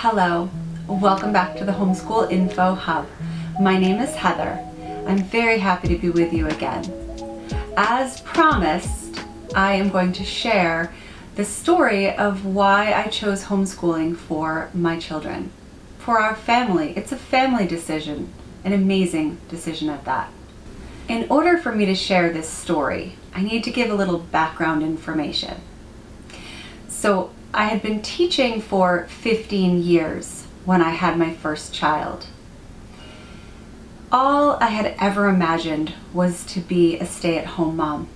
Hello, welcome back to the Homeschool Info Hub. My name is Heather. I'm very happy to be with you again. As promised, I am going to share the story of why I chose homeschooling for my children, for our family. It's a family decision, an amazing decision at that. In order for me to share this story, I need to give a little background information. So I had been teaching for 15 years when I had my first child. All I had ever imagined was to be a stay-at-home mom.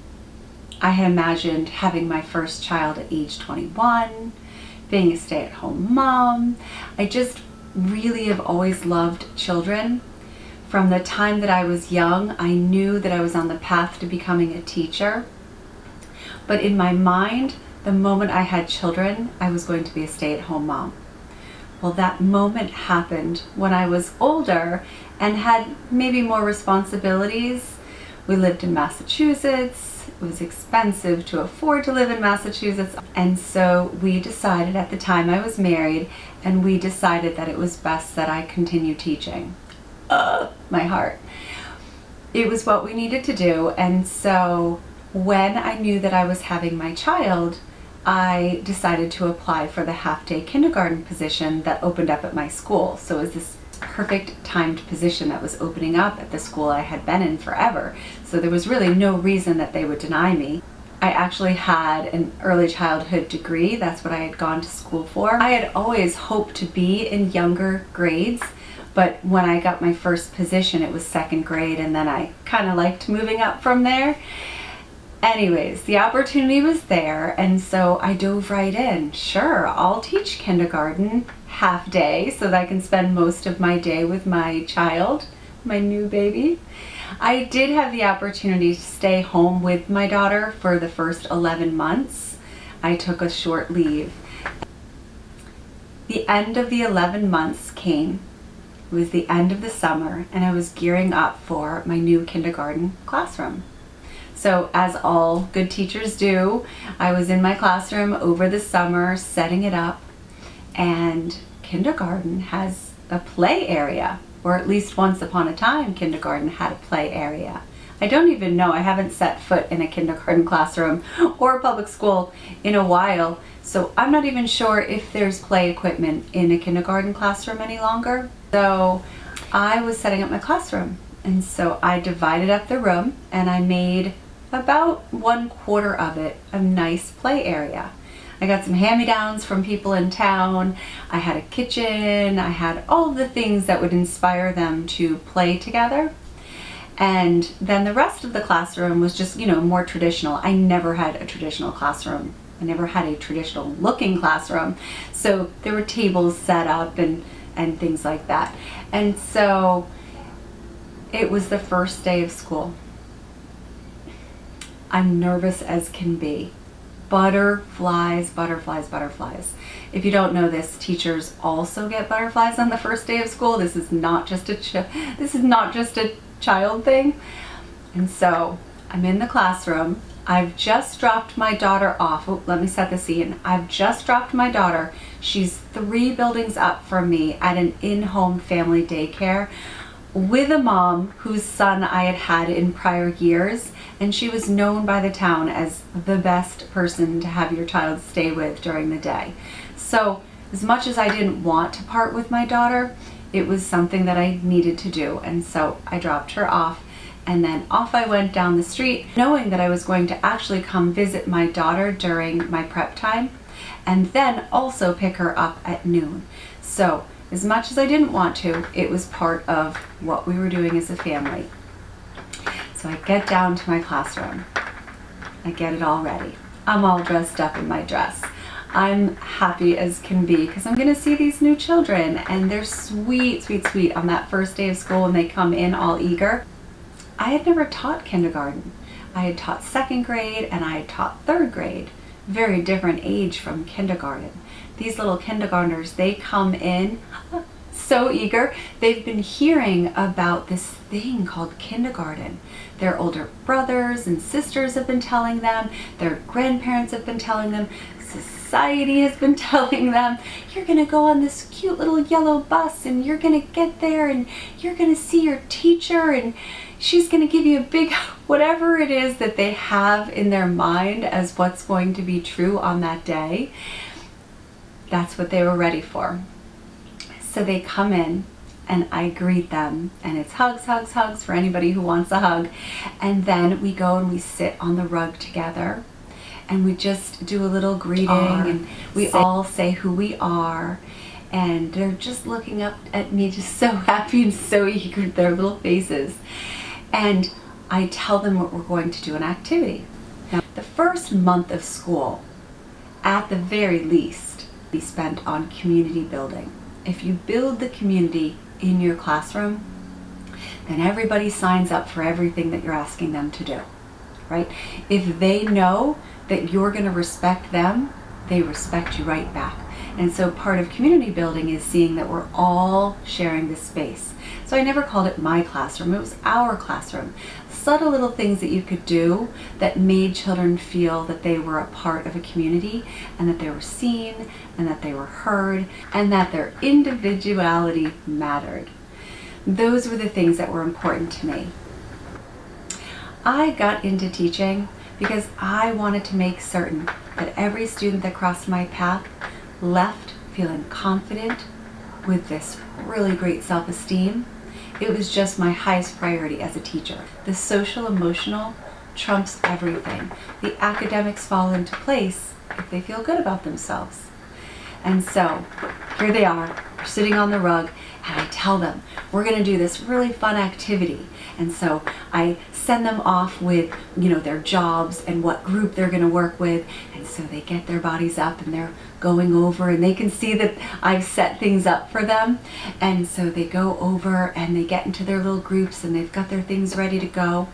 I had imagined having my first child at age 21, being a stay-at-home mom. I just really have always loved children. From the time that I was young, I knew that I was on the path to becoming a teacher. But in my mind, the moment I had children, I was going to be a stay-at-home mom. Well, that moment happened when I was older and had maybe more responsibilities. We lived in Massachusetts. It was expensive to afford to live in Massachusetts. And so we decided, at the time I was married, and we decided that it was best that I continue teaching. My heart. It was what we needed to do. And so when I knew that I was having my child, I decided to apply for the half-day kindergarten position that opened up at my school. So it was this perfect timed position that was opening up at the school I had been in forever. So there was really no reason that they would deny me. I actually had an early childhood degree. That's what I had gone to school for. I had always hoped to be in younger grades, but when I got my first position, it was second grade, and then I kind of liked moving up from there. Anyways, the opportunity was there, and so I dove right in. Sure, I'll teach kindergarten half day so that I can spend most of my day with my child, my new baby. I did have the opportunity to stay home with my daughter for the first 11 months. I took a short leave. The end of the 11 months came. It was the end of the summer, and I was gearing up for my new kindergarten classroom. So as all good teachers do, I was in my classroom over the summer setting it up, and kindergarten has a play area, or at least once upon a time kindergarten had a play area. I don't even know, I haven't set foot in a kindergarten classroom or a public school in a while, so I'm not even sure if there's play equipment in a kindergarten classroom any longer. So I was setting up my classroom, and so I divided up the room and I made about 1/4 of it a nice play area. I got some hand-me-downs from people in town. I had a kitchen. I had all the things that would inspire them to play together. And then the rest of the classroom was just, more traditional. I never had a traditional classroom. I never had a traditional looking classroom. So there were tables set up and things like that. And so it was the first day of school. I'm nervous as can be. Butterflies, butterflies, butterflies. If you don't know this, teachers also get butterflies on the first day of school. This is not just a child thing. And so I'm in the classroom. I've just dropped my daughter off. Oh, let me set the scene. I've just dropped my daughter. She's 3 buildings up from me at an in-home family daycare with a mom whose son I had had in prior years, and she was known by the town as the best person to have your child stay with during the day. So as much as I didn't want to part with my daughter, it was something that I needed to do, and so I dropped her off, and then off I went down the street, knowing that I was going to actually come visit my daughter during my prep time, and then also pick her up at noon. So as much as I didn't want to, it was part of what we were doing as a family. So I get down to my classroom. I get it all ready. I'm all dressed up in my dress. I'm happy as can be because I'm going to see these new children, and they're sweet, sweet, sweet on that first day of school when they come in all eager. I had never taught kindergarten. I had taught second grade and I had taught third grade. Very different age from kindergarten. These little kindergartners, they come in so eager. They've been hearing about this thing called kindergarten. Their older brothers and sisters have been telling them, their grandparents have been telling them, society has been telling them, you're gonna go on this cute little yellow bus and you're gonna get there and you're gonna see your teacher and she's gonna give you a big, whatever it is that they have in their mind as what's going to be true on that day. That's what they were ready for. So they come in and I greet them, and it's hugs, hugs, hugs for anybody who wants a hug. And then we go and we sit on the rug together and we just do a little greeting and we all say who we are. And they're just looking up at me, just so happy and so eager with their little faces. And I tell them what we're going to do, an activity. Now, the first month of school, at the very least, be spent on community building. If you build the community in your classroom, then everybody signs up for everything that you're asking them to do, right? If they know that you're going to respect them, they respect you right back. And so part of community building is seeing that we're all sharing this space. So I never called it my classroom, it was our classroom. Subtle little things that you could do that made children feel that they were a part of a community and that they were seen and that they were heard and that their individuality mattered. Those were the things that were important to me. I got into teaching because I wanted to make certain that every student that crossed my path left feeling confident with this really great self-esteem. It was just my highest priority as a teacher. The social emotional trumps everything. The academics fall into place if they feel good about themselves. And so here they are, sitting on the rug, and I tell them, we're gonna do this really fun activity. And so I send them off with, their jobs and what group they're gonna work with. And so they get their bodies up and they're going over and they can see that I've set things up for them. And so they go over and they get into their little groups and they've got their things ready to go.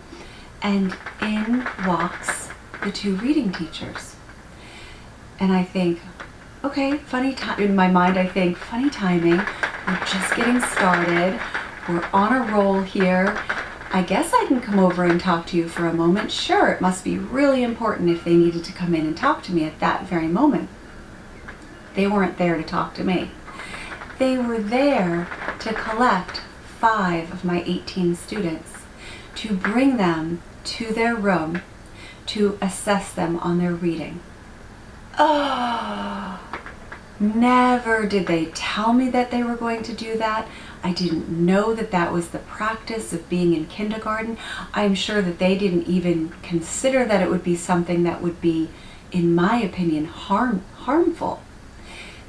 And in walks the two reading teachers. And I think, okay, funny time. In my mind, I think, funny timing. We're just getting started. We're on a roll here. I guess I can come over and talk to you for a moment. Sure, it must be really important if they needed to come in and talk to me at that very moment. They weren't there to talk to me. They were there to collect 5 of my 18 students, to bring them to their room, to assess them on their reading. Oh, never did they tell me that they were going to do that. I didn't know that that was the practice of being in kindergarten. I'm sure that they didn't even consider that it would be something that would be, in my opinion, harmful.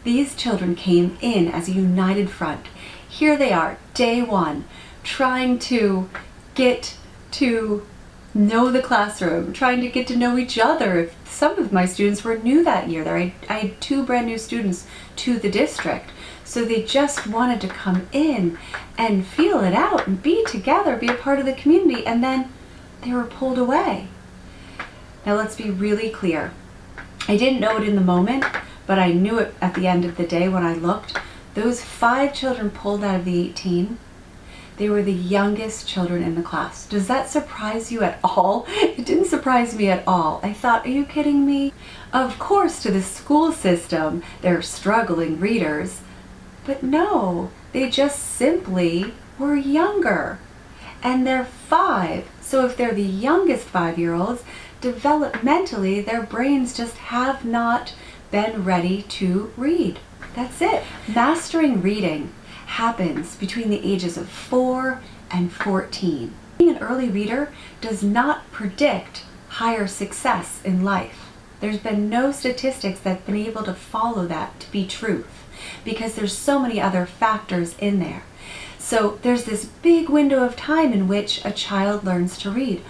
These children came in as a united front. Here they are, day one, trying to get to know the classroom, trying to get to know each other. Some of my students were new that year. I had 2 brand new students to the district. So they just wanted to come in and feel it out and be together, be a part of the community, and then they were pulled away. Now let's be really clear. I didn't know it in the moment, but I knew it at the end of the day when I looked. Those 5 children pulled out of the 18, they were the youngest children in the class. Does that surprise you at all? It didn't surprise me at all. I thought, are you kidding me? Of course, to the school system, they're struggling readers. But no, they just simply were younger. And they're 5. So if they're the youngest 5-year-olds, developmentally, their brains just have not been ready to read. That's it. Mastering reading happens between the ages of 4 and 14. Being an early reader does not predict higher success in life. There's been no statistics that have been able to follow that to be truth, because there's so many other factors in there. So there's this big window of time in which a child learns to read.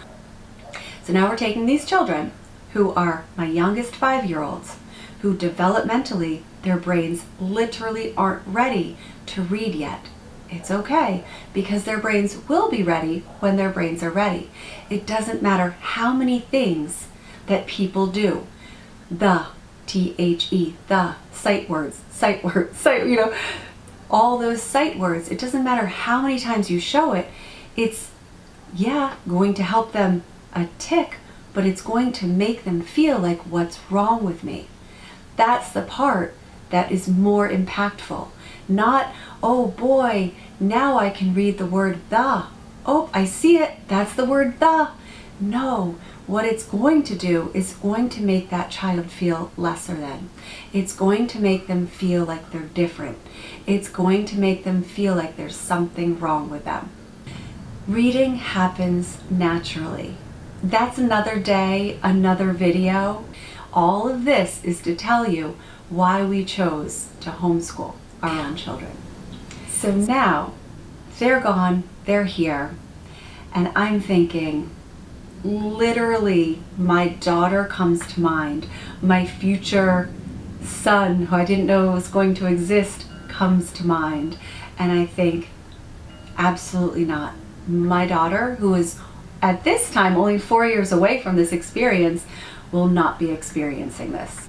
So now we're taking these children who are my youngest 5-year-olds, who developmentally, their brains literally aren't ready to read yet. It's okay, because their brains will be ready when their brains are ready. It doesn't matter how many things that people do. The, T-H-E, the, sight words, all those sight words. It doesn't matter how many times you show it. It's, yeah, going to help them a tick, but it's going to make them feel like, what's wrong with me? That's the part that is more impactful. Not, oh boy, now I can read the word the. Oh, I see it. That's the word the. No, what it's going to do is going to make that child feel lesser than. It's going to make them feel like they're different. It's going to make them feel like there's something wrong with them. Reading happens naturally. That's another day, another video. All of this is to tell you why we chose to homeschool our own children. So now they're gone, they're here, and I'm thinking, literally, my daughter comes to mind. My future son, who I didn't know was going to exist, comes to mind. And I think, absolutely not. My daughter, who is at this time only 4 years away from this experience, will not be experiencing this.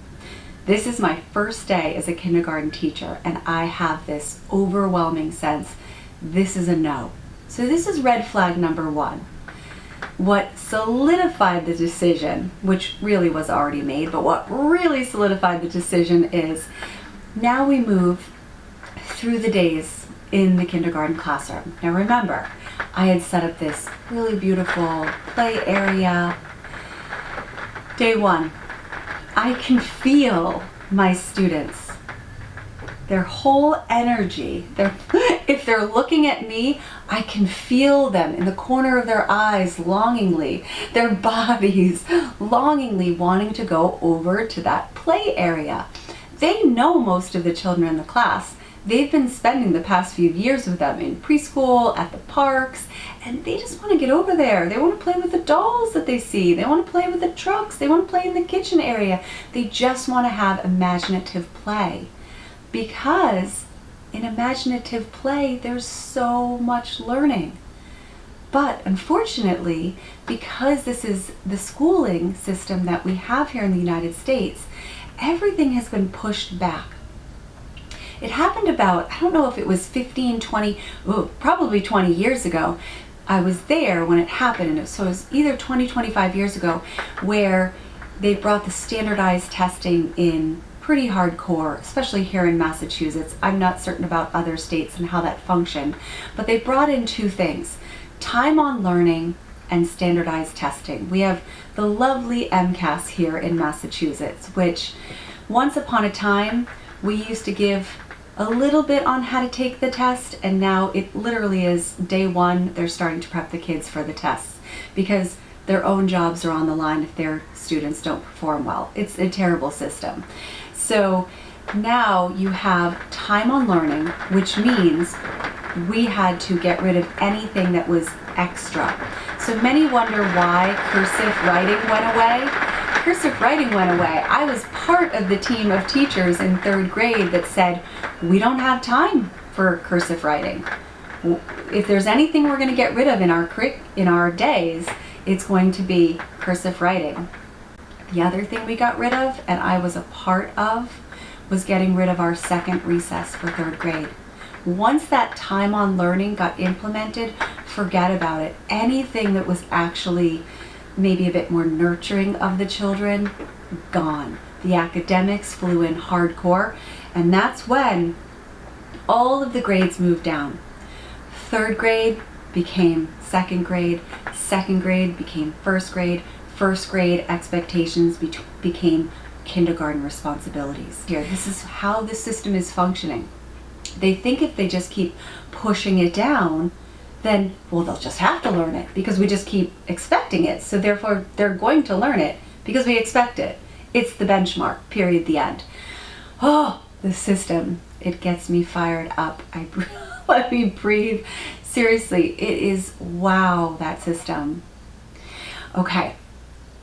This is my first day as a kindergarten teacher, and I have this overwhelming sense this is a no. So this is red flag number one. What solidified the decision, which really was already made, but what really solidified the decision is now we move through the days in the kindergarten classroom. Now remember, I had set up this really beautiful play area. Day one, I can feel my students, their whole energy. If they're looking at me, I can feel them in the corner of their eyes longingly, their bodies longingly wanting to go over to that play area. They know most of the children in the class. They've been spending the past few years with them in preschool, at the parks, and they just want to get over there. They want to play with the dolls that they see. They want to play with the trucks. They want to play in the kitchen area. They just want to have imaginative play. Because in imaginative play, there's so much learning. But unfortunately, because this is the schooling system that we have here in the United States, everything has been pushed back. It happened about, I don't know if it was 15, 20, probably 20 years ago. I was there when it happened, so it was either 20, 25 years ago, where they brought the standardized testing in pretty hardcore, especially here in Massachusetts. I'm not certain about other states and how that functioned, but they brought in two things: time on learning and standardized testing. We have the lovely MCAS here in Massachusetts, which once upon a time we used to give a little bit on how to take the test, and now it literally is day one, they're starting to prep the kids for the tests because their own jobs are on the line if their students don't perform well. It's a terrible system. So now you have time on learning, which means we had to get rid of anything that was extra. So many wonder why cursive writing went away. Cursive writing went away. I was part of the team of teachers in third grade that said, we don't have time for cursive writing. If there's anything we're going to get rid of in our days, it's going to be cursive writing. The other thing we got rid of, and I was a part of, was getting rid of our second recess for third grade. Once that time on learning got implemented, forget about it. Anything that was actually maybe a bit more nurturing of the children, gone. The academics flew in hardcore, and that's when all of the grades moved down. Third grade became second grade became first grade expectations became kindergarten responsibilities. Here, this is how the system is functioning. They think if they just keep pushing it down, then, well, they'll just have to learn it because we just keep expecting it. So therefore, they're going to learn it because we expect it. It's the benchmark, period, the end. Oh, the system, it gets me fired up. Let me breathe. Seriously, it is wow, that system. Okay,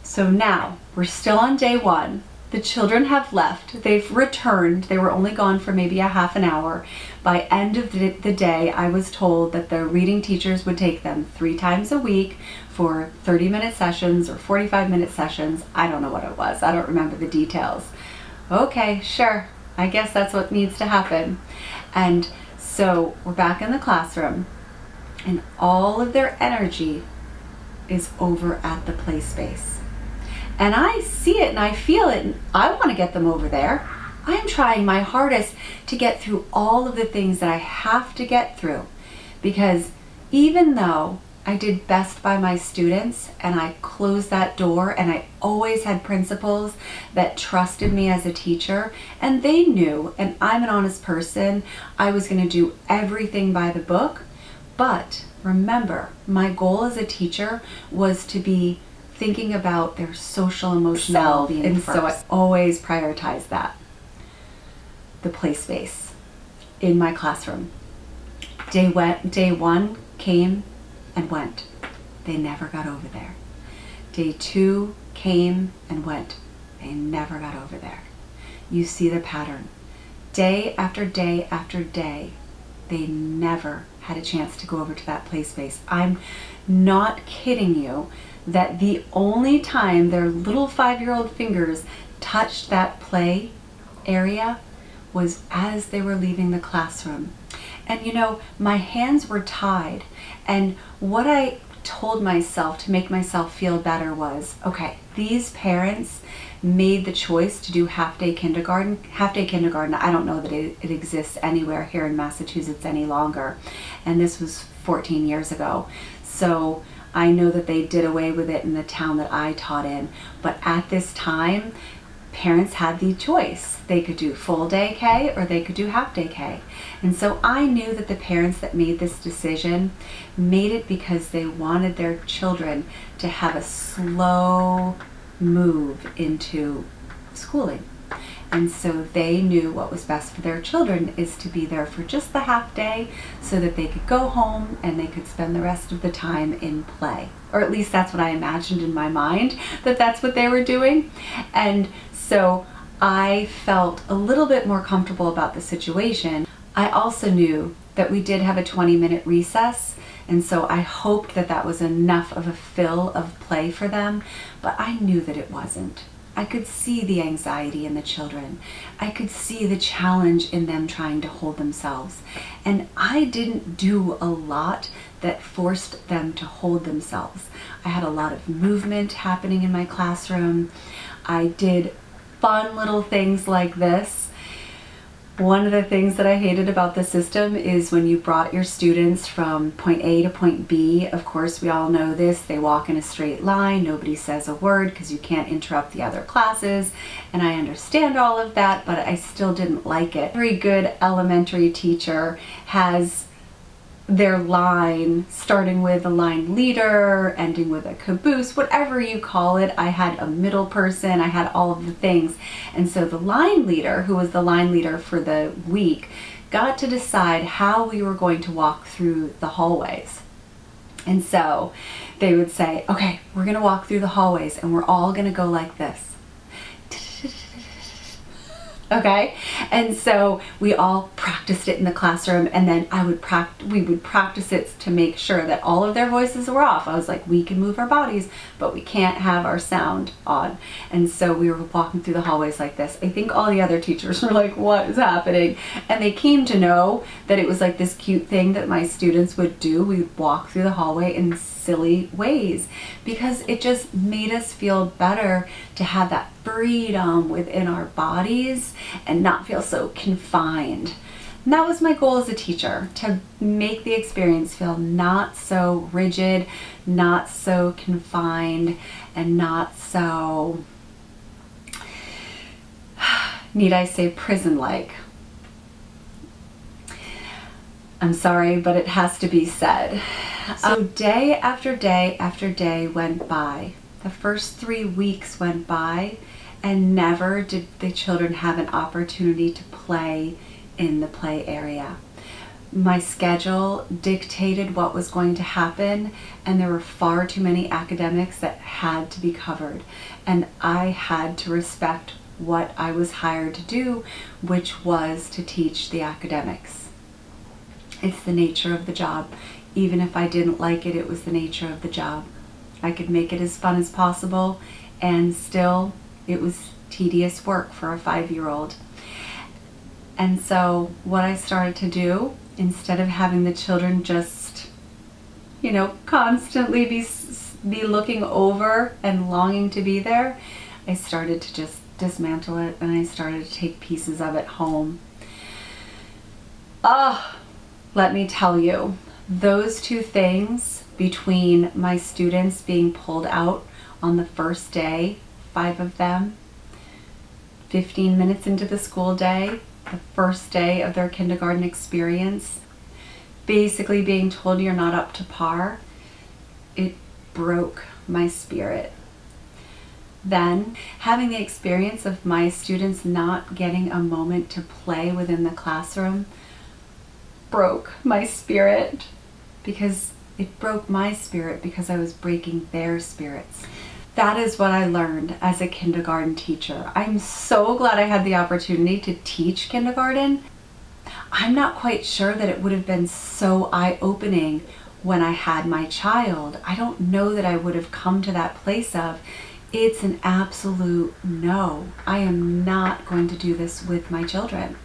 so now we're still on day one. The children have left. They've returned. They were only gone for maybe a half an hour. By end of the day, I was told that the reading teachers would take them 3 times a week for 30-minute sessions or 45-minute sessions. I don't know what it was. I don't remember the details. Okay, sure. I guess that's what needs to happen. And So we're back in the classroom, and all of their energy is over at the play space. And I see it and I feel it, and I want to get them over there. I'm trying my hardest to get through all of the things that I have to get through, because even though I did best by my students and I closed that door, and I always had principals that trusted me as a teacher, and they knew, and I'm an honest person, I was going to do everything by the book. But remember, my goal as a teacher was to be thinking about their social emotional well-being, and first. So I always prioritized that. The play space in my classroom. Day one came and went. They never got over there. Day 2 came and went. They never got over there. You see the pattern. Day after day after day, they never had a chance to go over to that play space. I'm not kidding you that the only time their little 5-year-old fingers touched that play area was as they were leaving the classroom. And you know, my hands were tied, and what I told myself to make myself feel better was, okay, these parents made the choice to do half-day kindergarten. Half-day kindergarten, I don't know that it exists anywhere here in Massachusetts any longer, and this was 14 years ago. So I know that they did away with it in the town that I taught in, but at this time, parents had the choice. They could do full day K or they could do half day K. And so I knew that the parents that made this decision made it because they wanted their children to have a slow move into schooling. And so they knew what was best for their children is to be there for just the half day so that they could go home and they could spend the rest of the time in play. Or at least that's what I imagined in my mind, that that's what they were doing. And so I felt a little bit more comfortable about the situation. I also knew that we did have a 20-minute recess, and so I hoped that that was enough of a fill of play for them, but I knew that it wasn't. I could see the anxiety in the children. I could see the challenge in them trying to hold themselves. And I didn't do a lot that forced them to hold themselves. I had a lot of movement happening in my classroom. I did fun little things like this. One of the things that I hated about the system is when you brought your students from point A to point B. Of course, we all know this. They walk in a straight line. Nobody says a word because you can't interrupt the other classes. And I understand all of that, but I still didn't like it. Every good elementary teacher has their line, starting with a line leader, ending with a caboose, whatever you call it. I had a middle person, I had all of the things. And so the line leader, who was the line leader for the week, got to decide how we were going to walk through the hallways. And so they would say, okay, we're gonna walk through the hallways and we're all gonna go like this. Okay, and so we all practiced it in the classroom, and then we would practice it to make sure that all of their voices were off. I was like, we can move our bodies, but we can't have our sound on. And so we were walking through the hallways like this. I think all the other teachers were like, what is happening? And they came to know that it was like this cute thing that my students would do. We'd walk through the hallway in silly ways because it just made us feel better to have that freedom within our bodies and not feel so confined. And that was my goal as a teacher, to make the experience feel not so rigid, not so confined, and not so, need I say, prison-like. I'm sorry, but it has to be said. So day after day after day went by. The first 3 weeks went by, and never did the children have an opportunity to play in the play area. My schedule dictated what was going to happen, and there were far too many academics that had to be covered. And I had to respect what I was hired to do, which was to teach the academics. It's the nature of the job. Even if I didn't like it, it was the nature of the job. I could make it as fun as possible, and still it was tedious work for a 5-year-old. And so what I started to do Instead of having the children just, constantly be looking over and longing to be there, I started to just dismantle it, and I started to take pieces of it home. Let me tell you, those two things, between my students being pulled out on the first day, 5 of them, 15 minutes into the school day, the first day of their kindergarten experience, basically being told you're not up to par, it broke my spirit. Then, having the experience of my students not getting a moment to play within the classroom broke my spirit, because it broke my spirit because I was breaking their spirits. That is what I learned as a kindergarten teacher. I'm so glad I had the opportunity to teach kindergarten. I'm not quite sure that it would have been so eye-opening when I had my child. I don't know that I would have come to that place of, it's an absolute no. I am not going to do this with my children.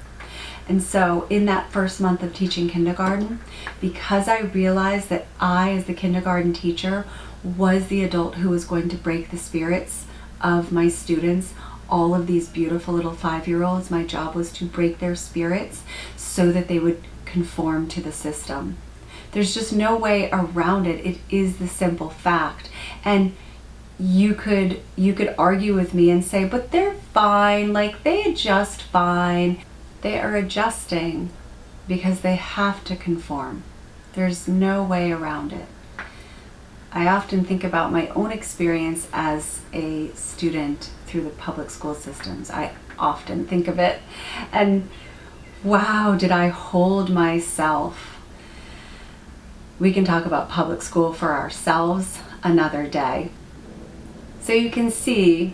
And so in that first month of teaching kindergarten, because I realized that I, as the kindergarten teacher, was the adult who was going to break the spirits of my students, all of these beautiful little 5-year-olds, my job was to break their spirits so that they would conform to the system. There's just no way around it. It is the simple fact. And you could argue with me and say, but they're fine, like they adjust fine. They are adjusting because they have to conform. There's no way around it. I often think about my own experience as a student through the public school systems. I often think of it, and wow, did I hold myself. We can talk about public school for ourselves another day. So you can see,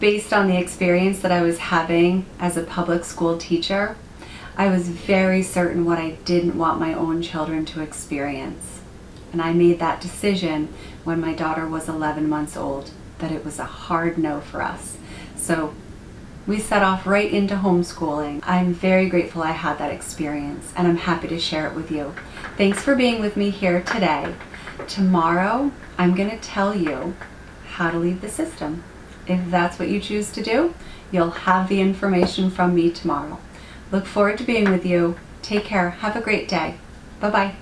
based on the experience that I was having as a public school teacher, I was very certain what I didn't want my own children to experience. And I made that decision when my daughter was 11 months old, that it was a hard no for us. So we set off right into homeschooling. I'm very grateful I had that experience, and I'm happy to share it with you. Thanks for being with me here today. Tomorrow, I'm going to tell you how to leave the system. If that's what you choose to do, you'll have the information from me tomorrow. Look forward to being with you. Take care. Have a great day. Bye-bye.